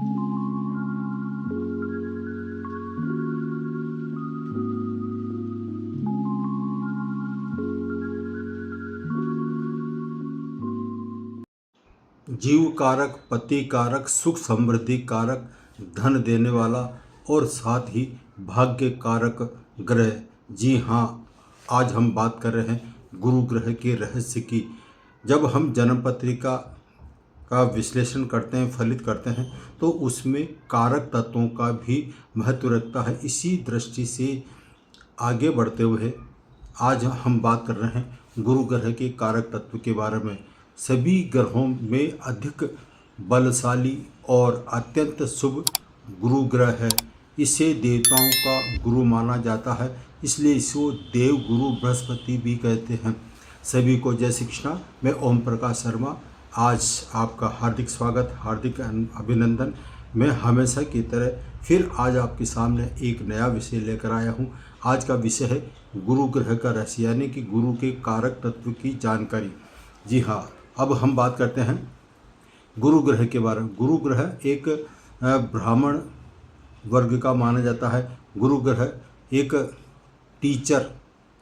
जीव कारक, पति कारक, सुख समृद्धि कारक, धन देने वाला और साथ ही भाग्य कारक ग्रह। जी हाँ, आज हम बात कर रहे हैं गुरु ग्रह के रहस्य की। जब हम जन्म पत्रिका का विश्लेषण करते हैं, फलित करते हैं, तो उसमें कारक तत्वों का भी महत्व रखता है। इसी दृष्टि से आगे बढ़ते हुए आज हम बात कर रहे हैं गुरु ग्रह के कारक तत्व के बारे में। सभी ग्रहों में अधिक बलशाली और अत्यंत शुभ गुरु ग्रह है। इसे देवताओं का गुरु माना जाता है, इसलिए इसको देव गुरु बृहस्पति भी कहते हैं। सभी को जय श्री कृष्णा। मैं ओम प्रकाश शर्मा आज आपका हार्दिक स्वागत, हार्दिक अभिनंदन। मैं हमेशा की तरह फिर आज आपके सामने एक नया विषय लेकर आया हूँ। आज का विषय है गुरु ग्रह का रहस्य, यानी कि गुरु के कारक तत्व की जानकारी। जी हाँ, अब हम बात करते हैं गुरु ग्रह के बारे में। गुरु ग्रह एक ब्राह्मण वर्ग का माना जाता है। गुरु ग्रह एक टीचर,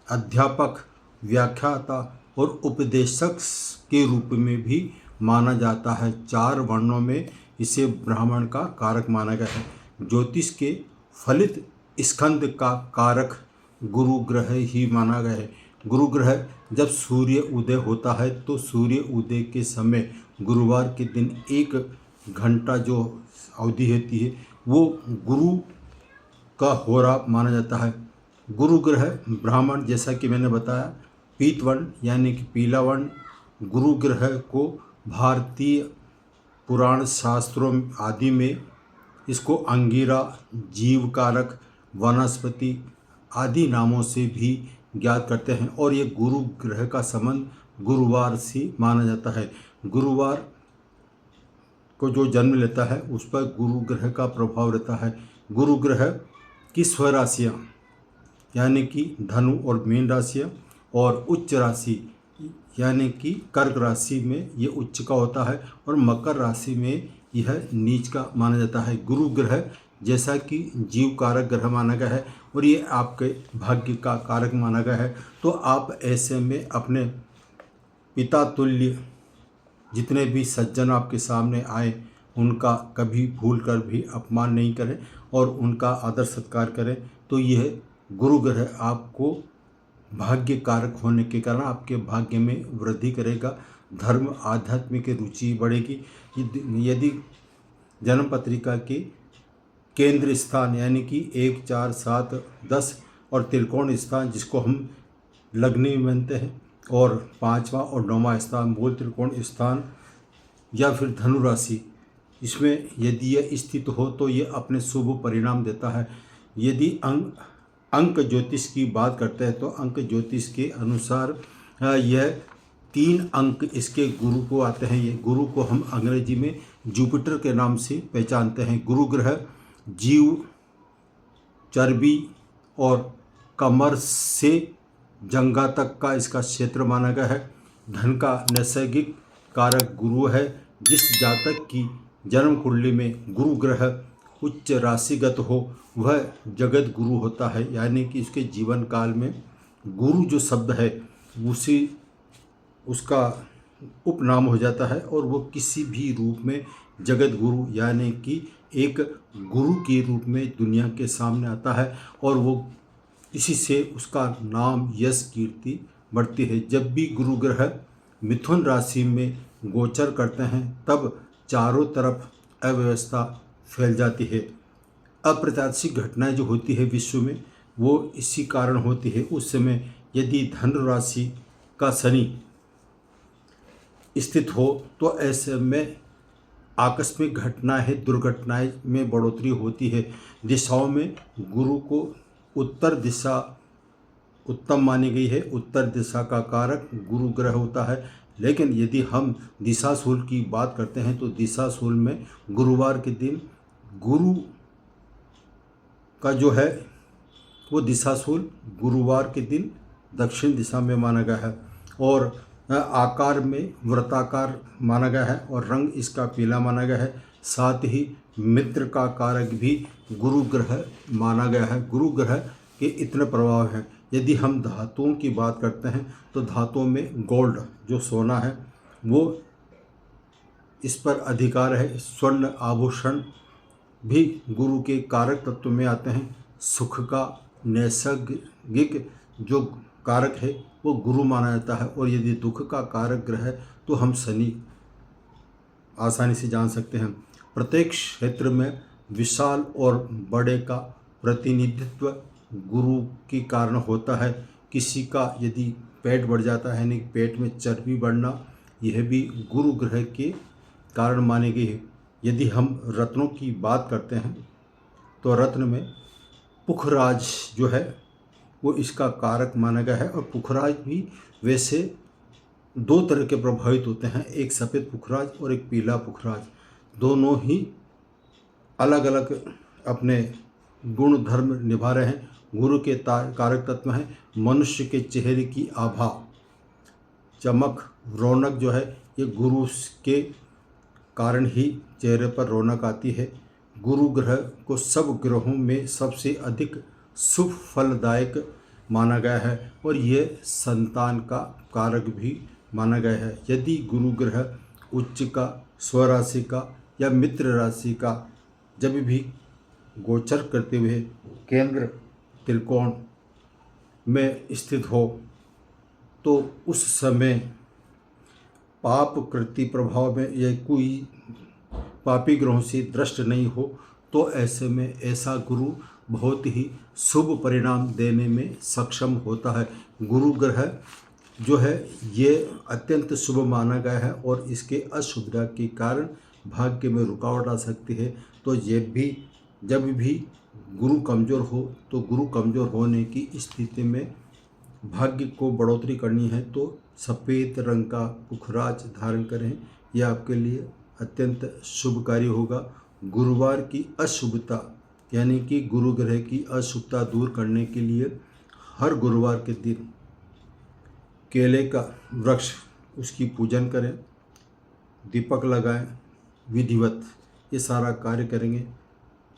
अध्यापक, व्याख्याता और उपदेशक के रूप में भी माना जाता है। 4 वर्णों में इसे ब्राह्मण का कारक माना गया है। ज्योतिष के फलित स्कंद का कारक गुरु ग्रह ही माना गया है। गुरु ग्रह जब सूर्य उदय होता है तो सूर्य उदय के समय गुरुवार के दिन 1 घंटा जो अवधि होती है वो गुरु का होरा माना जाता है। गुरु ग्रह ब्राह्मण, जैसा कि मैंने बताया, पीत वर्ण यानी कि पीला वर्ण। गुरु ग्रह को भारतीय पुराण शास्त्रों आदि में इसको अंगिरा, जीव कारक, वनस्पति आदि नामों से भी ज्ञात करते हैं। और ये गुरु ग्रह का संबंध गुरुवार से माना जाता है। गुरुवार को जो जन्म लेता है उस पर गुरु ग्रह का प्रभाव रहता है। गुरु ग्रह की स्वराशियाँ यानी कि धनु और मीन राशियाँ, और उच्च राशि यानी कि कर्क राशि में ये उच्च का होता है और मकर राशि में यह नीच का माना जाता है। गुरु ग्रह जैसा कि जीव कारक ग्रह माना गया है और ये आपके भाग्य का कारक माना गया है, तो आप ऐसे में अपने पिता तुल्य जितने भी सज्जन आपके सामने आए उनका कभी भूल कर भी अपमान नहीं करें और उनका आदर सत्कार करें। तो यह गुरु ग्रह आपको भाग्य कारक होने के कारण आपके भाग्य में वृद्धि करेगा। धर्म, आध्यात्मिक की रुचि बढ़ेगी। यदि जन्म पत्रिका के केंद्र स्थान यानी कि 1, 4, 7, 10 और त्रिकोण स्थान, जिसको हम लग्नी मानते हैं, और 5वां और 9वां स्थान मूल त्रिकोण स्थान या फिर धनु राशि, इसमें यदि यह स्थित हो तो ये अपने शुभ परिणाम देता है। यदि अंक ज्योतिष की बात करते हैं तो अंक ज्योतिष के अनुसार यह 3 अंक इसके गुरु को आते हैं। ये गुरु को हम अंग्रेजी में जुपिटर के नाम से पहचानते हैं। गुरु ग्रह जीव, चर्बी और कमर से जंघा तक का इसका क्षेत्र माना गया है। धन का नैसर्गिक कारक गुरु है। जिस जातक की जन्म कुंडली में गुरु ग्रह उच्च राशिगत हो वह जगत गुरु होता है, यानी कि उसके जीवन काल में गुरु जो शब्द है उसी उसका उपनाम हो जाता है और वो किसी भी रूप में जगत गुरु यानी कि एक गुरु के रूप में दुनिया के सामने आता है और वो इसी से उसका नाम, यश, कीर्ति बढ़ती है। जब भी गुरु ग्रह मिथुन राशि में गोचर करते हैं तब चारों तरफ अव्यवस्था फैल जाती है। अप्रत्याशित घटनाएं जो होती है विश्व में वो इसी कारण होती है। उस समय यदि धनु राशि का शनि स्थित हो तो ऐसे में आकस्मिक घटनाएं, दुर्घटनाएं में बढ़ोतरी होती है। दिशाओं में गुरु को उत्तर दिशा उत्तम मानी गई है। उत्तर दिशा का कारक गुरु ग्रह होता है। लेकिन यदि हम दिशाशूल की बात करते हैं तो दिशाशूल में गुरुवार के दिन गुरु का जो है वो दिशाशूल गुरुवार के दिन दक्षिण दिशा में माना गया है और आकार में वृत्ताकार माना गया है और रंग इसका पीला माना गया है। साथ ही मित्र का कारक भी गुरु ग्रह माना गया है। गुरु ग्रह के इतने प्रभाव हैं। यदि हम धातुओं की बात करते हैं तो धातुओं में गोल्ड जो सोना है वो इस पर अधिकार है। स्वर्ण आभूषण भी गुरु के कारक तत्व में आते हैं। सुख का नैसर्गिक जो कारक है वो गुरु माना जाता है। और यदि दुख का कारक ग्रह है तो हम शनि आसानी से जान सकते हैं। प्रत्येक क्षेत्र में विशाल और बड़े का प्रतिनिधित्व गुरु के कारण होता है। किसी का यदि पेट बढ़ जाता है यानी पेट में चर्बी बढ़ना, यह भी गुरु ग्रह के कारण माने गए है। यदि हम रत्नों की बात करते हैं तो रत्न में पुखराज जो है वो इसका कारक माना गया है। और पुखराज भी वैसे दो तरह के प्रभावित होते हैं, एक सफ़ेद पुखराज और एक पीला पुखराज। दोनों ही अलग अलग अपने गुण धर्म निभा रहे हैं। गुरु के कारक तत्व हैं मनुष्य के चेहरे की आभा, चमक, रौनक जो है ये गुरु के कारण ही चेहरे पर रौनक आती है। गुरु ग्रह को सब ग्रहों में सबसे अधिक शुभ फलदायक माना गया है और ये संतान का कारक भी माना गया है। यदि गुरु ग्रह उच्च का, स्वराशि का या मित्र राशि का जब भी गोचर करते हुए केंद्र त्रिकोण में स्थित हो तो उस समय पाप कृति प्रभाव में या कोई पापी ग्रहों से दृष्ट नहीं हो तो ऐसे में ऐसा गुरु बहुत ही शुभ परिणाम देने में सक्षम होता है। गुरु ग्रह जो है ये अत्यंत शुभ माना गया है और इसके अशुभता के कारण भाग्य में रुकावट आ सकती है। तो ये भी जब भी गुरु कमज़ोर हो तो गुरु कमज़ोर होने की स्थिति में भाग्य को बढ़ोतरी करनी है तो सफ़ेद रंग का पुखराज धारण करें, यह आपके लिए अत्यंत शुभकारी होगा। गुरुवार की अशुभता यानी कि गुरु ग्रह की अशुभता दूर करने के लिए हर गुरुवार के दिन केले का वृक्ष उसकी पूजन करें, दीपक लगाएं, विधिवत ये सारा कार्य करेंगे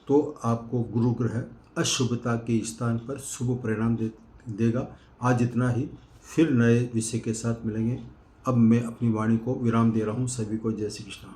तो आपको गुरु ग्रह अशुभता के स्थान पर शुभ परिणाम देगा। आज इतना ही, फिर नए विषय के साथ मिलेंगे। अब मैं अपनी वाणी को विराम दे रहा हूँ। सभी को जय श्री कृष्ण।